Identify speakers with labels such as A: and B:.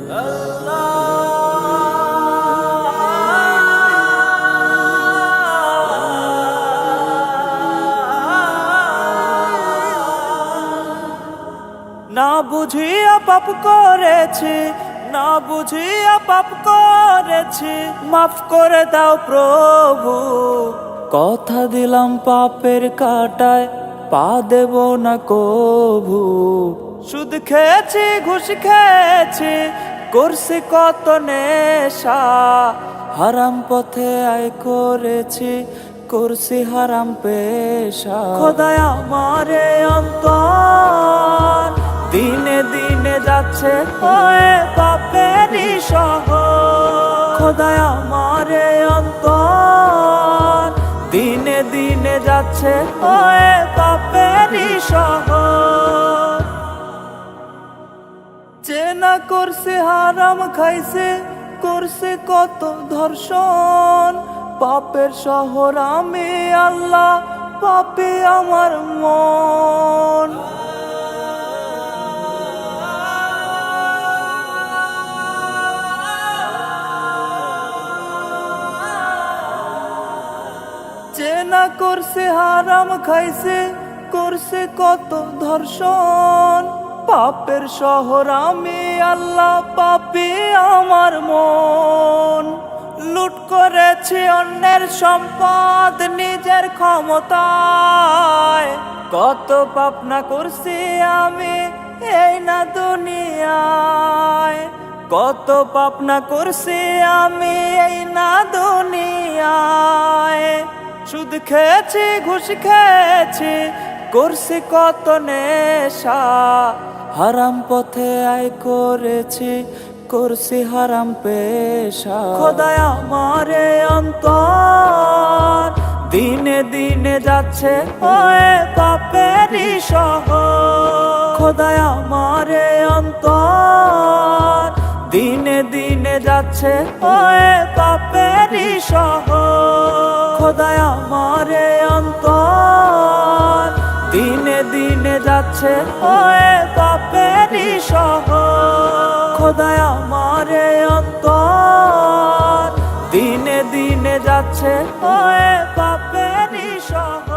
A: না বুঝিয়া পাপ করেছি, না বুঝিয়া পাপ করেছি, মাফ করে দাও প্রভু। কথা দিলাম পাপের কাটায় পা দেব না কভু। সুদ খেয়েছি, ঘুষ খেয়েছি, করছি কত নেশা, হারাম পথে আয় করেছি, করছি হারাম পেশা। খোদায় আমারে অন্তর দিনে দিনে যাচ্ছে হয়ে পাপেরই শহর। খোদায় আমারে অন্তর দিনে দিনে যাচ্ছে হয়ে পাপেরই শহর। চেনা করছে হারাম খাইছে, করছে কত ধর্ষণ, পাপের শহর আমি আল্লাহ, পাপী আমার মন। চেনা করছে হারাম খাইছে, করছে কত ধর্ষণ, পাপের শহর আমি আল্লাহ, পাপী আমার মন। লুট করেছি অন্যের সম্পদ নিজের ক্ষমতায়, কত পাপ না করছি আমি এই না দুনিয়ায়, কত পাপ না করছি আমি এই না দুনিয়ায়। সুদ খেয়েছি, ঘুষ খেয়েছি, করছি কত নেশা, হারাম পথে আয় করেছি, করছি হারাম পেশা। খোদায় আমারে অন্তর দিনে দিনে যাচ্ছে হয়ে পাপেরই শহর। খোদায় আমারে অন্তর দিনে দিনে যাচ্ছে হয়ে পাপেরই শহর। খোদায় আমারে অন্তর দিনে দিনে যাচ্ছে হয়ে পাপেরই শহর। খোদায় আমারে অন্তর দিনে দিনে যাচ্ছে হয়ে পাপেরই শহর।